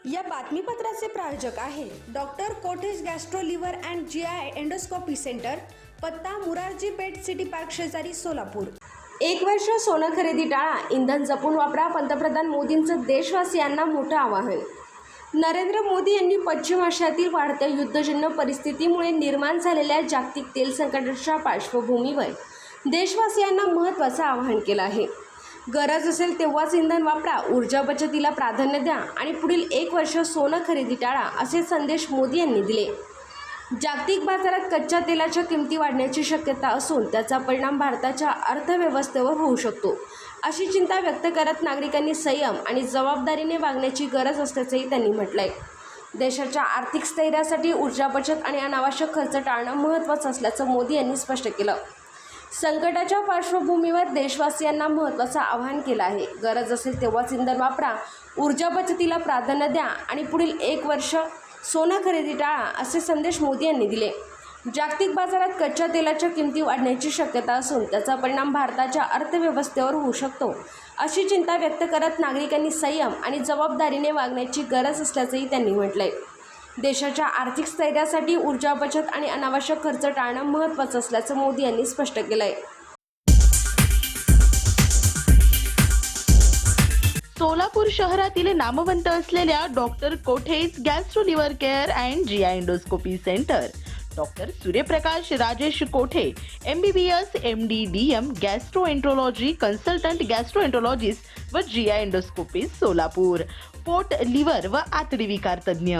या बातमीपत्राचे प्रायोजक आहे doctor Kothe's gastro liver and GI endoscopy centre, पत्ता मुरारजी पेठ सिटी पार्क शेजारी सोलापूर। 1 वर्ष सोनं खरेदी टाळा, इंधन जपून वापरा, पंतप्रधान मोदींचं देशवासियांना मोठं आवाहन। नरेंद्र मोदी यांनी पश्चिम आशियातील वाढत्या युद्धजन्य परिस्थितीमुळे निर्माण झालेल्या जागतिक तेल संकटाच्या पार्श्वभूमीवर देशवासियांना महत्त्वाचं आवाहन केलं आहे। गरज असेल तेव्हाच इंधन वापरा, ऊर्जा बचतीला प्राधान्य द्या आणि पुढील 1 वर्ष सोनं खरेदी टाळा, असे संदेश मोदी यांनी दिले। जागतिक बाजारात कच्च्या तेलाच्या किमती वाढण्याची शक्यता असून त्याचा परिणाम भारताच्या अर्थव्यवस्थेवर होऊ शकतो, अशी चिंता व्यक्त करत नागरिकांनी संयम आणि जबाबदारीने वागण्याची गरज असल्याचंही त्यांनी म्हटलंय। देशाच्या आर्थिक स्थैर्यासाठी ऊर्जा बचत आणि अनावश्यक खर्च टाळणं महत्त्वाचं असल्याचं मोदी यांनी स्पष्ट केलं। संकटाच्या पार्श्वभूमीवर देशवासियांना महत्त्वाचं आवाहन केलं आहे। गरज असेल तेव्हाच इंधन वापरा, ऊर्जा बचतीला प्राधान्य द्या आणि पुढील 1 वर्ष सोनं खरेदी टाळा, असे संदेश मोदी यांनी दिले। जागतिक बाजारात कच्च्या तेलाच्या किमती वाढण्याची शक्यता असून त्याचा परिणाम भारताच्या अर्थव्यवस्थेवर होऊ शकतो, अशी चिंता व्यक्त करत नागरिकांनी संयम आणि जबाबदारीने वागण्याची गरज असल्याचंही त्यांनी म्हटलंय। देशाच्या आर्थिक स्थैर्यासाठी ऊर्जा बचत आणि अनावश्यक खर्च टाळणं महत्त्वाचं असल्याचं मोदी यांनी स्पष्ट केलंय। सोलापूर शहरातील नामवंत असलेल्या doctor Kothe's gastro liver care and GI endoscopy centre, doctor Suryaprakash Rajesh Kothe, MBBS MD DM gastroenterology consultant gastroenterologist व जीआय एंडोस्कोपिस्ट सोलापूर, पोट, लिव्हर व आतडी विकार तज्ज्ञ।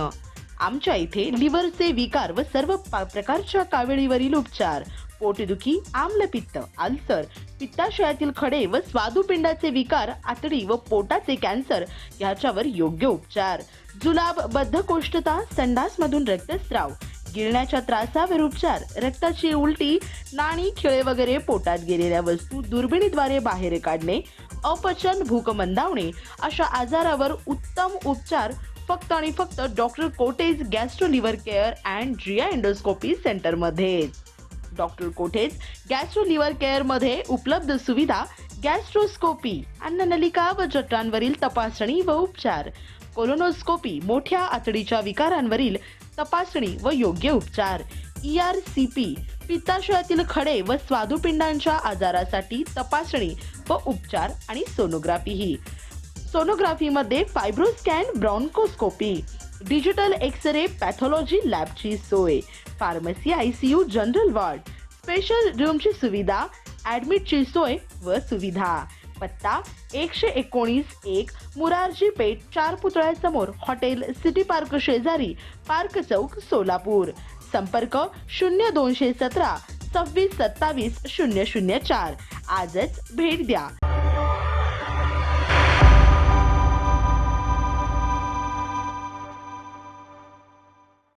आमच्या इथे लिव्हरचे विकार व सर्व प्रकारच्या काविळीवरील उपचार, पोटदुखी, आम्लपित्त, अल्सर, पित्ताशयातील खडे व स्वादुपिंडाचे विकार, आतडी व पोटाचे कॅन्सर याच्यावर योग्य उपचार, जुलाब, बद्धकोष्ठता, संडासमधून रक्तस्राव, गिळण्याच्या त्रासावर उपचार, रक्ताची उलटी, नाणी, खिळे वगैरे पोटात गेलेल्या वस्तू दुर्बिणीद्वारे बाहेर काढणे, अपचन, भूक मंदावणे अशा आजारावर उत्तम उपचार फक्त आणि फक्त doctor Kothe's gastro liver care and GI endoscopy सेंटरमध्ये। Doctor Kothe's gastro liver care मध्ये उपलब्ध सुविधा गॅस्ट्रोस्कोपी, अन्ननलिका व जठरांवरील तपासणी व उपचार, कोलोनोस्कोपी, मोठ्या आतडीच्या विकारांवरील तपासणी व योग्य उपचार, ERCP, पित्ताशयातील खडे व स्वादुपिंडांच्या आजारासाठी तपासणी व उपचार आणि सोनोग्राफी ही। सोनोग्राफीमध्ये fibroscan, bronchoscopy, digital X-ray, pathology लॅबची सोय, pharmacy, ICU, general ward, special रूमची सुविधा, ॲडमिटची सोय व सुविधा। पत्ता 119-1 मुरारजी पेठ 4 पुतळ्यासमोर, हॉटेल सिटी पार्क शेजारी, पार्क चौक, सोलापूर। संपर्क 0217 26 27 004। आजच भेट द्या।